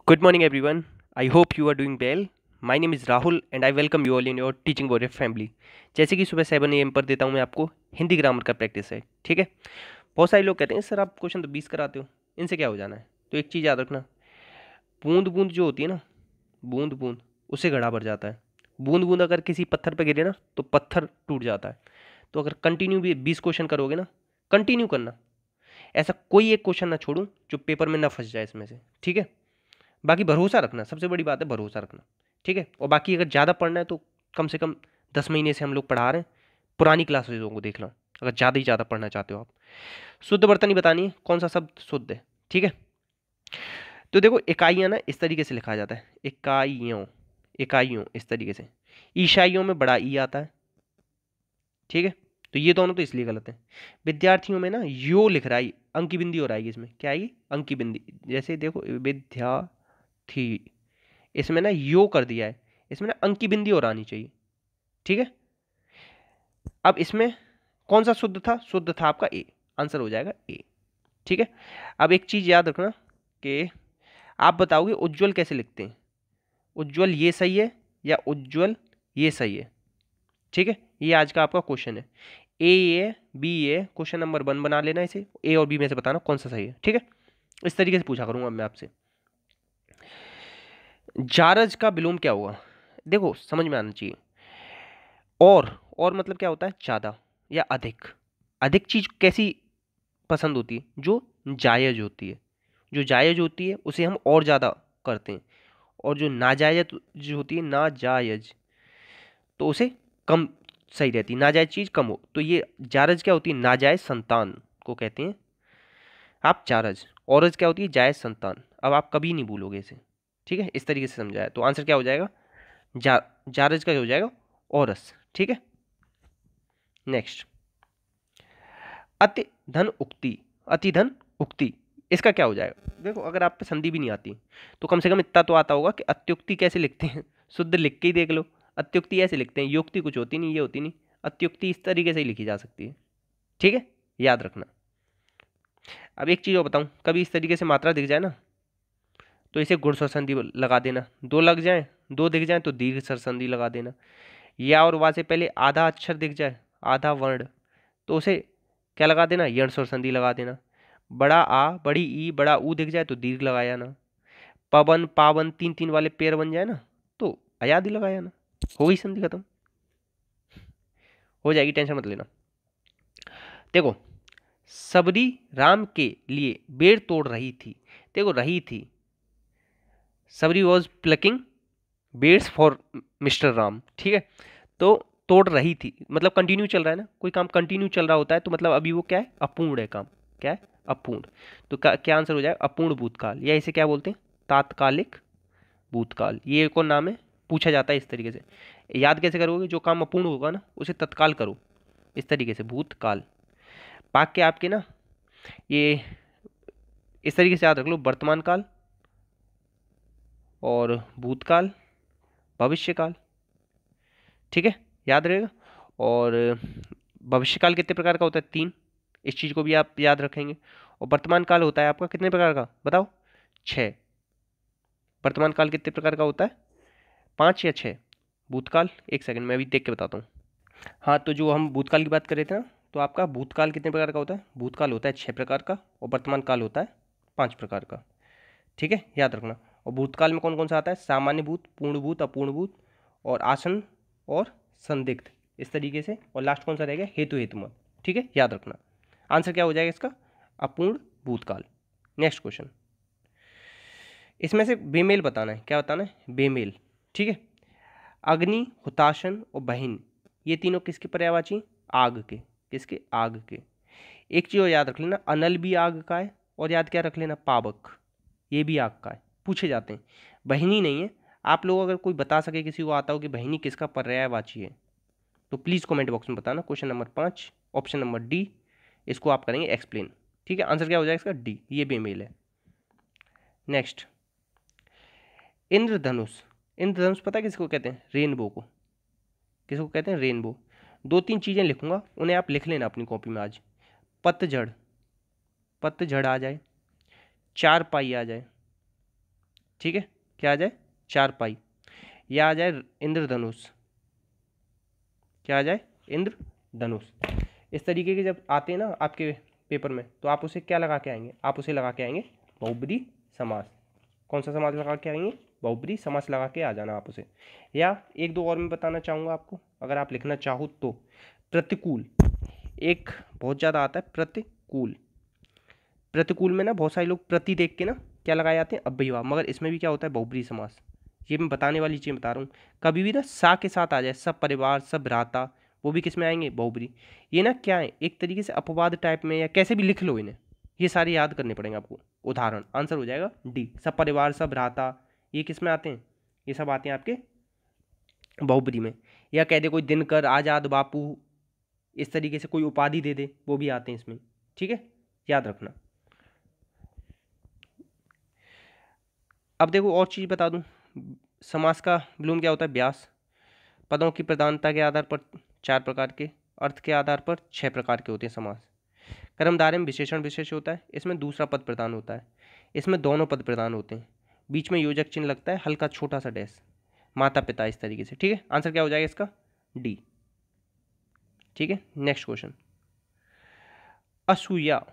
Good morning, everyone. I hope you are doing well. My name is Rahul and I welcome you all in your teaching warrior family. जैसे कि सुबह 7 AM पर देता हूँ मैं आपको हिंदी ग्रामर का प्रैक्टिस है, ठीक है। बहुत सारे लोग कहते हैं सर आप क्वेश्चन तो 20 कराते हो, इनसे क्या हो जाना है। तो एक चीज़ याद रखना, बूंद बूंद जो होती है ना, बूंद बूंद उससे घड़ा भर जाता है। बूंद बूंद अगर किसी पत्थर पर गिरे ना तो पत्थर टूट जाता है। तो अगर कंटिन्यू भी 20 क्वेश्चन करोगे ना, कंटिन्यू करना, ऐसा कोई एक क्वेश्चन ना छोड़ूं जो पेपर में ना फंस जाए इसमें से, ठीक है। बाकी भरोसा रखना, सबसे बड़ी बात है भरोसा रखना, ठीक है। और बाकी अगर ज़्यादा पढ़ना है तो कम से कम 10 महीने से हम लोग पढ़ा रहे हैं, पुरानी क्लासेज़ों को देख लो अगर ज़्यादा ही ज़्यादा पढ़ना चाहते हो आप। शुद्ध बर्तनी बतानी है, कौन सा शब्द शुद्ध है, ठीक है। तो देखो इकाइयाँ ना इस तरीके से लिखा जाता है, इकाइयों, इकाइयों इस तरीके से। ईसाइयों में बड़ा ई आता है, ठीक है। तो ये दोनों तो इसलिए गलत है। विद्यार्थियों में ना यो लिख रहा है, अंकी बिंदी और आएगी इसमें, क्या आएगी, अंकी बिंदी। जैसे देखो विद्यार्थी, इसमें ना यो कर दिया है, इसमें ना अंकी बिंदी और आनी चाहिए, ठीक है। अब इसमें कौन सा शुद्ध था, शुद्ध था आपका ए, आंसर हो जाएगा ए, ठीक है। अब एक चीज याद रखना कि आप बताओगे उज्जवल कैसे लिखते हैं, उज्जवल ये सही है या उज्जवल ये सही है, ठीक है। ये आज का आपका क्वेश्चन है। A B A, question number 1 बना लेना इसे, ए और बी में से बताना कौन सा सही है, ठीक है। इस तरीके से पूछा करूंगा मैं आपसे। जारज का विलोम क्या हुआ, देखो समझ में आना चाहिए। और मतलब क्या होता है, ज़्यादा या अधिक। अधिक चीज़ कैसी पसंद होती है, जो जायज़ होती है। जो जायज़ होती है उसे हम और ज़्यादा करते हैं, और जो नाजायज जो होती है, नाजायज, तो उसे कम सही रहती है। नाजायज चीज़ कम हो तो ये जारज क्या होती है, नाजायज संतान को कहते हैं आप जारज। औरज क्या होती है, जायज संतान। अब आप कभी नहीं भूलोगे इसे, ठीक है। इस तरीके से समझाया तो आंसर क्या हो जाएगा, जारज का हो जाएगा औरस, ठीक है। नेक्स्ट, अति धन उक्ति, अति धन उक्ति, इसका क्या हो जाएगा। देखो अगर आप पे संधि भी नहीं आती तो कम से कम इतना तो आता होगा कि अत्युक्ति कैसे लिखते हैं, शुद्ध लिख के ही देख लो। अत्युक्ति ऐसे लिखते हैं, युक्ति कुछ होती नहीं, ये होती नहीं, अत्युक्ति इस तरीके से ही लिखी जा सकती है, ठीक है, याद रखना। अब एक चीज़ और बताऊं, कभी इस तरीके से मात्रा दिख जाए ना तो इसे गुण स्वर संधि लगा देना। दो लग जाए, दो दिख जाए तो दीर्घ स्वर संधि लगा देना। या और वहाँ से पहले आधा अक्षर दिख जाए, आधा वर्ण, तो उसे क्या लगा देना, यण स्वर संधि लगा देना। बड़ा आ, बड़ी ई, बड़ा ऊ दिख जाए तो दीर्घ लगाया ना। पवन पावन तीन तीन वाले पेड़ बन जाए ना तो अयादि लगाया ना। हो गई संधि खत्म, हो जाएगी, टेंशन मत लेना। देखो, सबरी राम के लिए बेर तोड़ रही थी, देखो रही थी, Sabari was plucking beds for mister Ram, ठीक है। तो तोड़ रही थी मतलब कंटिन्यू चल रहा है ना, कोई काम कंटिन्यू चल रहा होता है तो मतलब अभी वो क्या है, अपूर्ण है काम, क्या है, अपूर्ण। तो क्या आंसर हो जाएगा, अपूर्ण भूतकाल, या इसे क्या बोलते हैं, तात्कालिक भूतकाल। ये कौन नाम है, पूछा जाता है इस तरीके से। याद कैसे करोगे, जो काम अपूर्ण होगा ना उसे तत्काल करो, इस तरीके से भूतकाल। वाक्य आपके ना ये इस तरीके से याद रख लो, वर्तमान काल और भूतकाल, भविष्यकाल, ठीक है, याद रहेगा। और भविष्यकाल कितने प्रकार का होता है, 3, इस चीज़ को भी आप याद रखेंगे। और वर्तमान काल होता है आपका कितने प्रकार का, बताओ, 6। वर्तमान काल कितने प्रकार का होता है, 5 या 6। भूतकाल, एक सेकंड मैं अभी देख के बताता हूँ। हाँ, तो जो हम भूतकाल की बात कर रहे थे ना, तो आपका भूतकाल कितने प्रकार का होता है, भूतकाल होता है 6 प्रकार का, और वर्तमान काल होता है 5 प्रकार का, ठीक है, याद रखना। और भूतकाल में कौन कौन सा आता है, सामान्य भूत, पूर्ण भूत, अपूर्ण भूत, और आसन और संदिग्ध, इस तरीके से। और लास्ट कौन सा रहेगा, हेतु हेतुमत, ठीक है, याद रखना। आंसर क्या हो जाएगा इसका, अपूर्ण भूतकाल। नेक्स्ट क्वेश्चन, इसमें से बेमेल बताना है, क्या बताना है, बेमेल, ठीक है। अग्नि, हुताशन और बहिन, ये तीनों किसके पर्यायवाची, आग के, किसके, आग के। एक चीज़ और याद रख लेना, अनल भी आग का है, और याद क्या रख लेना, पावक, ये भी आग का है, पूछे जाते हैं। बहिनी नहीं है। आप लोग अगर कोई बता सके, किसी को आता हो कि बहिनी किसका पर्यायवाची है, तो प्लीज़ कमेंट बॉक्स में बताना। Question number 5, option number D, इसको आप करेंगे एक्सप्लेन, ठीक है। आंसर क्या हो जाएगा इसका, डी, ये बेमेल है। नेक्स्ट, इंद्रधनुष, इंद्रधनुष पता है किसको कहते हैं, रेनबो को, किसको कहते हैं, रेनबो। 2-3 चीज़ें लिखूंगा, उन्हें आप लिख लेना अपनी कॉपी में आज। पतझड़, पतझड़ आ जाए, चार पाई आ जाए, ठीक है, क्या आ जाए, चारपाई, या आ जाए इंद्रधनुष, क्या आ जाए, इंद्रधनुष। इस तरीके के जब आते हैं ना आपके पेपर में, तो आप उसे क्या लगा के आएंगे, आप उसे लगा के आएंगे बहुब्रीहि समास। कौन सा समास लगा के आएंगे, बहुब्रीहि समास लगा के आ जाना आप उसे। या एक दो और मैं बताना चाहूँगा आपको, अगर आप लिखना चाहो तो, प्रतिकूल, एक बहुत ज़्यादा आता है प्रतिकूल। प्रतिकूल में ना बहुत सारे लोग प्रति देख के ना क्या लगाए जाते हैं, अव्ययीभाव, मगर इसमें भी क्या होता है, बहुब्रीहि समास। ये मैं बताने वाली चीज़ बता रहा हूँ। कभी भी ना सा के साथ आ जाए, सब परिवार, सब भ्राता, वो भी किस में आएंगे, बहुब्रीहि। ये ना क्या है, एक तरीके से अपवाद टाइप में, या कैसे भी लिख लो इन्हें, ये सारे याद करने पड़ेंगे आपको। उदाहरण आंसर हो जाएगा डी, सब परिवार, सब भ्राता, ये किस में आते हैं, ये सब आते हैं आपके बहुब्रीहि में। या कह दे कोई दिनकर, आजाद, बापू, इस तरीके से कोई उपाधि दे दे, वो भी आते हैं इसमें। ठीक है, याद रखना। अब देखो और चीज़ बता दूं, समास का विलोम क्या होता है, व्यास। पदों की प्रधानता के आधार पर 4 प्रकार के, अर्थ के आधार पर 6 प्रकार के होते हैं समास। कर्मधारय में विशेषण विशेष होता है, इसमें दूसरा पद प्रधान होता है, इसमें दोनों पद प्रधान होते हैं, बीच में योजक चिन्ह लगता है, हल्का छोटा सा डैश, माता पिता, इस तरीके से। ठीक है, आंसर क्या हो जाएगा इसका, डी। ठीक है, नेक्स्ट क्वेश्चन, असूया।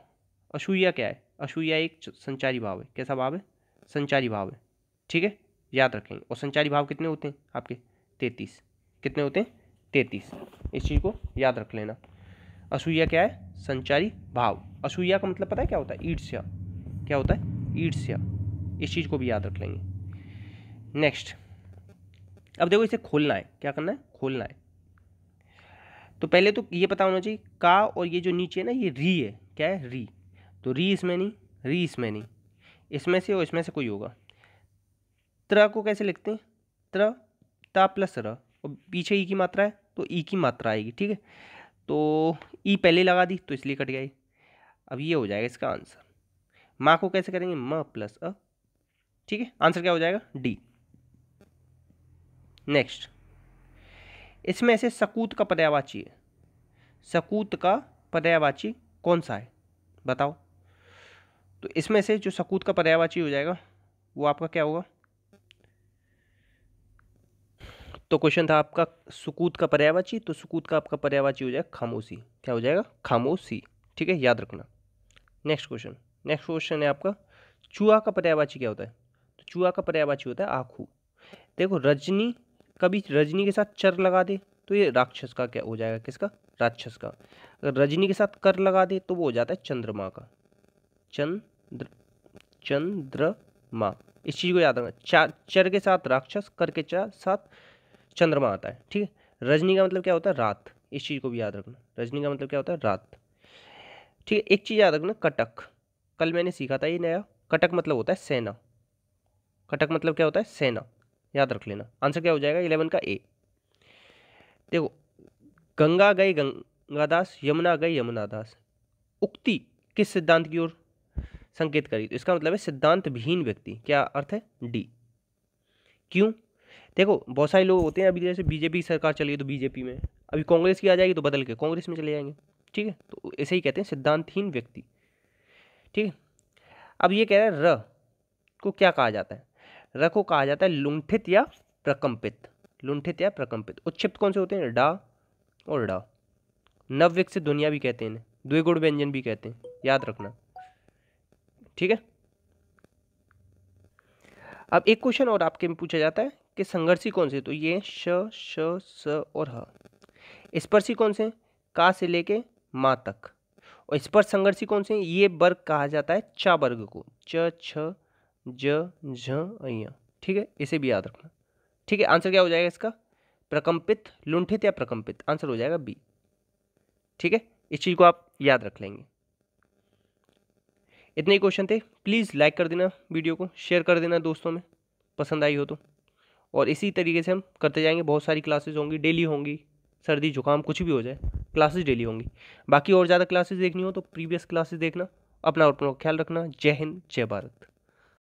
असूया क्या है, असूया एक संचारी भाव है। कैसा भाव है, संचारी भाव है। ठीक है, याद रखेंगे। और संचारी भाव कितने होते हैं आपके, 33। कितने होते हैं, 33। इस चीज़ को याद रख लेना। असूया क्या है, संचारी भाव। असूया का मतलब पता है क्या होता है, ईर्ष्या। क्या होता है, ईर्ष्या। इस चीज़ को भी याद रख लेंगे। नेक्स्ट, अब देखो इसे खोलना है, क्या करना है, खोलना है। तो पहले तो ये पता होना चाहिए, का और ये जो नीचे है ना, ये री है, क्या है, री। तो री इसमें नहीं, री इसमें नहीं, इसमें से और इसमें से कोई होगा। त्र को कैसे लिखते हैं, त्र, ता प्लस र, और पीछे ई की मात्रा है तो ई की मात्रा आएगी। ठीक है, तो ई पहले लगा दी तो इसलिए कट गया। अब ये हो जाएगा इसका आंसर। माँ को कैसे करेंगे, म प्लस अ। ठीक है, आंसर क्या हो जाएगा, डी। नेक्स्ट, इसमें से सकूत का पर्यायवाची है, सकूत का पर्यायवाची कौन सा है, बताओ। तो इसमें से जो सकूत का पर्यायवाची हो जाएगा वो आपका क्या होगा, तो क्वेश्चन था आपका सुकूत का पर्यायवाची, तो सुकूत का आपका पर्यायवाची हो जाएगा खामोशी। क्या हो जाएगा, खामोशी। ठीक है, याद रखना। नेक्स्ट क्वेश्चन, नेक्स्ट क्वेश्चन है आपका, चूहा का पर्यायवाची क्या होता है। तो चूहा का पर्यायवाची होता है आखू। देखो रजनी, कभी रजनी के साथ चर लगा दे तो ये राक्षस का क्या हो जाएगा, किसका, राक्षस का। अगर रजनी के साथ कर लगा दे तो वो हो जाता है चंद्रमा का, चंद्रमा। इस चीज को याद रखना, चर के साथ राक्षस, कर के साथ चंद्रमा आता है। ठीक है, रजनी का मतलब क्या होता है, रात। इस चीज को भी याद रखना, रजनी का मतलब क्या होता है, रात। ठीक है, एक चीज याद रखना, कटक, कल मैंने सीखा था ये नया। कटक मतलब होता है सेना, कटक मतलब क्या होता है, सेना। याद रख लेना। आंसर क्या हो जाएगा, 11 का ए। देखो, गंगा गए गंगादास, यमुना गए यमुनादास, उक्ति किस सिद्धांत की ओर संकेत करी, तो इसका मतलब है सिद्धांत विहीन व्यक्ति। क्या अर्थ है, डी। क्यों, देखो बहुत सारे लोग होते हैं, अभी जैसे बीजेपी की सरकार चली तो बीजेपी में, अभी कांग्रेस की आ जाएगी तो बदल के कांग्रेस में चले जाएंगे। ठीक है, तो ऐसे ही कहते हैं सिद्धांतहीन व्यक्ति। ठीक है, अब ये कह रहा है र को क्या कहा जाता है, र को कहा जाता है लुंठित या प्रकंपित। लुंठित या प्रकंपित। उच्छिप्त कौन से होते हैं, डा और डा। नवविकसित ध्वनिया भी कहते हैं इन्हें, द्विगुण व्यंजन भी कहते हैं, याद रखना। ठीक है, अब एक क्वेश्चन और आपके में पूछा जाता है कि संघर्षी कौन से, तो ये श, श, स और ह। स्पर्शी कौन से, का से लेके माँ तक। और स्पर्श संघर्षी कौन से, ये वर्ग कहा जाता है चा वर्ग को, च, छ, ज, झ, अ। ठीक है, इसे भी याद रखना। ठीक है, आंसर क्या हो जाएगा इसका, प्रकंपित, लुंठित या प्रकंपित। आंसर हो जाएगा बी। ठीक है, इस चीज को आप याद रख लेंगे। इतने ही क्वेश्चन थे। प्लीज़ लाइक कर देना वीडियो को, शेयर कर देना दोस्तों में, पसंद आई हो तो। और इसी तरीके से हम करते जाएंगे, बहुत सारी क्लासेस होंगी, डेली होंगी, सर्दी जुकाम कुछ भी हो जाए क्लासेस डेली होंगी। बाकी और ज़्यादा क्लासेस देखनी हो तो प्रीवियस क्लासेस देखना। अपना और अपना ख्याल रखना। जय हिंद, जय भारत।